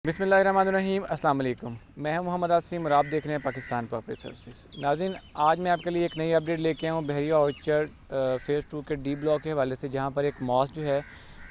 बिस्मिल्लाहिर्रहमानिर्रहीम अस्सलाम वालेकुम। मैं हूं मोहम्मद आसिम और आप देख रहे हैं पाकिस्तान प्रॉपर्टी सर्विसेज। नाज़रीन, आज मैं आपके लिए एक नई अपडेट लेके आया हूं बहरिया ऑर्चर्ड फ़ेज़ 2 के डी ब्लॉक के हवाले से, जहां पर एक मॉस्क जो है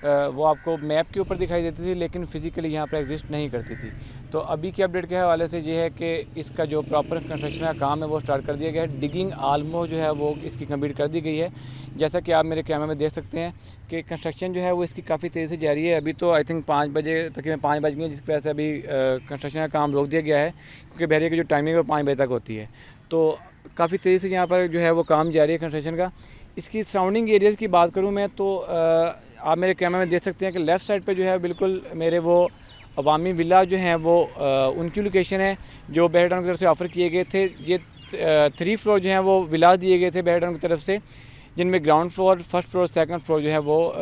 वो आपको मैप के ऊपर दिखाई देती थी लेकिन फ़िज़िकली यहाँ पर एग्जिस्ट नहीं करती थी। तो अभी की अपडेट के हवाले से ये है कि इसका जो प्रॉपर कंस्ट्रक्शन का काम है वो स्टार्ट कर दिया गया है। डिगिंग आलमोस्ट जो है वो इसकी कंप्लीट कर दी गई है। जैसा कि आप मेरे कैमरे में देख सकते हैं कि कंस्ट्रक्शन जो है वो इसकी काफ़ी तेज़ी से जारी है। अभी तो आई थिंक 5 बजे तकरीबन 5 बज गए, जिसकी वजह से अभी कंस्ट्रक्शन का काम रोक दिया गया है, क्योंकि बहरिया की जो टाइमिंग है वो 5 बजे तक होती है। तो काफ़ी तेज़ी से यहाँ पर जो है वो काम जारी है कंस्ट्रक्शन का। इसकी सराउंडिंग एरियाज़ की बात करूँ मैं तो आप मेरे कैमरे में देख सकते हैं कि लेफ़्ट साइड पे जो है बिल्कुल मेरे वो अवामी विला जो हैं वो उनकी लोकेशन है जो बहरिया टाउन की तरफ से ऑफ़र किए गए थे। ये 3 फ्लोर जो हैं वो विलास दिए गए थे बहरिया टाउन की तरफ से, जिनमें ground floor, first floor, second floor जो है वो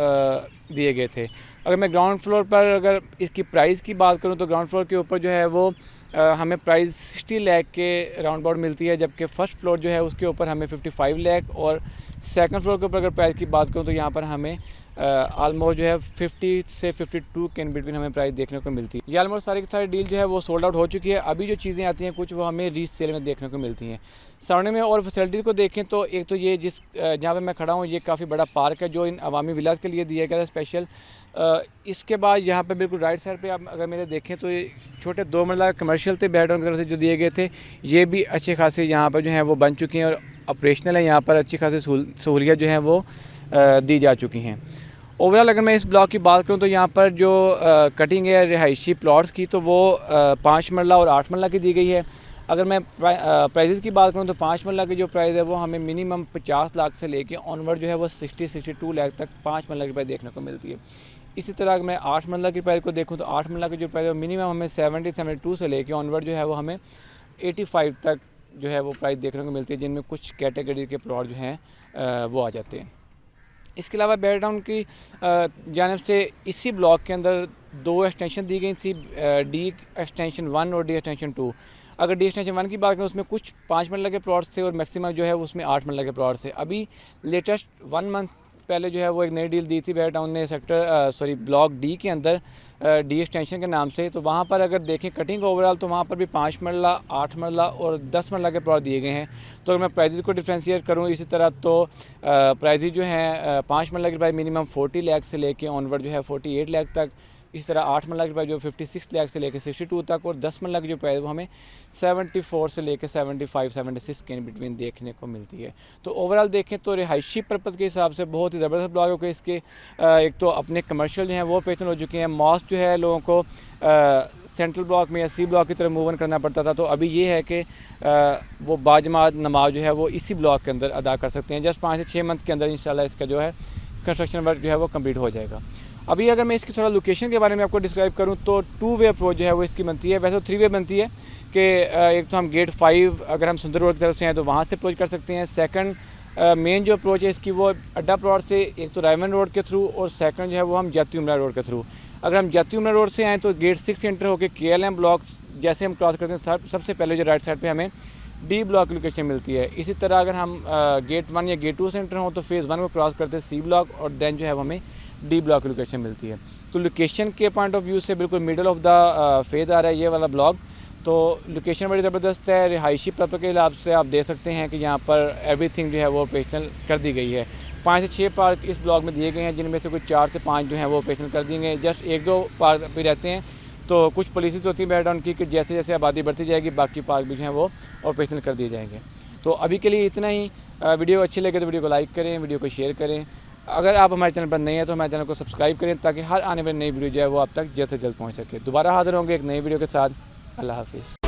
दिए गए थे। अगर मैं ग्राउंड फ्लोर पर अगर इसकी प्राइस की बात करूं तो ग्राउंड फ्लोर के ऊपर जो है वो हमें प्राइस 60 लाख के राउंड अबाउट मिलती है, जबकि फ़र्स्ट फ्लोर जो है उसके ऊपर हमें 55 लाख, और सेकंड फ्लोर के ऊपर अगर प्राइस की बात करूं तो यहाँ पर हमें आलमोस्ट जो है 50 से 52 के इन बिटवीन हमें प्राइस देखने को मिलती है। ये आलमोस्ट सारी की सारी डील जो है वो सोल्ड आउट हो चुकी है। अभी जो चीज़ें आती हैं कुछ वो हमें रीसेल में देखने को मिलती हैं। सराउंडिंग में और फैसिलिटीज़ को देखें तो एक तो ये जहाँ पे मैं खड़ा हूँ ये काफ़ी बड़ा पार्क है जो इन अवामी विलास के लिए दिया गया था स्पेशल। इसके बाद यहाँ पे बिल्कुल राइट साइड पे आप अगर मेरे देखें तो ये छोटे 2 मंजिला कमर्शियल थे बहरिया टाउन की तरफ से जो दिए गए थे, ये भी अच्छे खासे यहाँ पर जो हैं वो बन चुकी हैं और ऑपरेशनल है। यहाँ पर अच्छी खासी सहूलियत जो हैं वो दी जा चुकी हैं। ओवरऑल अगर मैं इस ब्लॉक की बात करूं तो यहाँ पर जो कटिंग है रिहायशी प्लॉट्स की तो वो 5 मरला और 8 मरला की दी गई है। अगर मैं प्राइजेज़ की बात करूं तो 5 मरला की जो प्राइस है वो हमें मिनिमम 50 लाख से लेके ऑनवर्ड जो है वो 60-62 लाख तक 5 मरला की प्राइस देखने को मिलती है। इसी तरह अगर मैं 8 मरला की प्राइस को देखूँ तो 8 मरला की जो प्राइस है मिनिमम हमें 70-72 से लेके ऑनवर्ड जो है वो हमें 85 तक जो है वो प्राइस देखने को मिलती है, जिनमें कुछ कैटेगरी के प्लॉट जो हैं वो आ जाते हैं। इसके अलावा बहरिया टाउन की जानिब से इसी ब्लॉक के अंदर 2 एक्सटेंशन दी गई थी, डी एक्सटेंशन 1 और डी एक्सटेंशन 2। अगर डी एक्सटेंशन 1 की बात करें उसमें कुछ 5 मरला के प्लॉट्स थे और मैक्सिमम जो है उसमें 8 मरला के प्लॉट्स थे। अभी लेटेस्ट 1 मंथ पहले जो है वो एक नई डील दी थी बहरिया टाउन ने ब्लॉक डी के अंदर डी एक्सटेंशन के नाम से। तो वहाँ पर अगर देखें कटिंग ओवरऑल तो वहाँ पर भी 5 मरला, 8 मरला और 10 मरला के प्लॉट दिए गए हैं। तो अगर मैं प्राइजेज़ को डिफ्रेंशिएट करूँ इसी तरह तो प्राइजेज़ जो हैं 5 मरला की प्राइस मिनिमम 40 लाख से लेके ऑनवर्ड जो है 48 लाख तक। इसी तरह 8 मरला की प्राइस जो 56 लाख से लेकर 62 तक, और 10 मरला की जो प्राइस वो हमें 74 से लेकर 75-76 के बिटवीन देखने को मिलती है। तो ओवरऑल देखें तो रिहायशी पर्पज़ के हिसाब से बहुत ही ज़बरदस्त ब्लॉक है, क्योंकि इसके एक तो अपने कमर्शियल जो हैं वो ऑपरेशनल हो चुके हैं। मॉस्क जो है लोगों को सेंट्रल ब्लॉक में या सी ब्लॉक की तरफ मूव ऑन करना पड़ता था, तो अभी ये है कि वो बाजमात नमाज जो है वो इसी ब्लॉक के अंदर अदा कर सकते हैं। जस्ट 5 से 6 मंथ के अंदर इंशाल्लाह इसका जो है कंस्ट्रक्शन वर्क जो है वो कंप्लीट हो जाएगा। अभी अगर मैं इसकी थोड़ा लोकेशन के बारे में आपको डिस्क्राइब करूं तो 2 वे अप्रोच जो है वो इसकी बनती है। वैसे तो 3 वे बनती है कि एक तो हम गेट 5 अगर हम सुंदर रोड की तरफ से हैं तो वहाँ से अप्रोच कर सकते हैं। सेकंड मेन जो अप्रोच है इसकी वो अड्डा प्लॉट से एक तो रायमन रोड के थ्रू, और सेकंड जो है वो हम जाती उमरा रोड के थ्रू। अगर हम जाती उमरा रोड से आएँ तो गेट 6 से एंटर होकर KLM ब्लॉक जैसे हम क्रॉस करते हैं सबसे पहले जो राइट साइड पर हमें डी ब्लॉक की लोकेशन मिलती है। इसी तरह अगर हम गेट 1 या गेट 2 से एंटर हों तो फेज़ 1 को क्रॉस करते हैं सी ब्लॉक, और देन जो है हमें डी ब्लॉक की लोकेशन मिलती है। तो लोकेशन के पॉइंट ऑफ व्यू से बिल्कुल मिडल ऑफ द फेज़ आ रहा है ये वाला ब्लॉक। तो लोकेशन बड़ी ज़बरदस्त है। रिहायशी पर्पज़ के हिसाब से आप देख सकते हैं कि यहाँ पर एवरीथिंग जो है वो ऑपरेशनल कर दी गई है। 5 से 6 पार्क इस ब्लॉक में दिए गए हैं, जिनमें से कुछ 4 से 5 जो हैं वो ऑपरेशनल कर दिए गए। जस्ट 1-2 पार्क भी रहते हैं। तो कुछ पॉलिसीज़ होती है बहरिया टाउन की कि जैसे जैसे आबादी बढ़ती जाएगी बाकी पार्क भी जो हैं वो ऑपरेशनल कर दिए जाएंगे। तो अभी के लिए इतना ही। वीडियो अच्छी लगे तो वीडियो को लाइक करें, वीडियो को शेयर करें। अगर आप हमारे चैनल पर नए हैं तो हमारे चैनल को सब्सक्राइब करें ताकि हर आने वाली नई वीडियो जो है वो आप तक जल्द से जल्द पहुँच सके। दोबारा हाज़िर होंगे एक नई वीडियो के साथ। अल्लाह हाफ़िज़।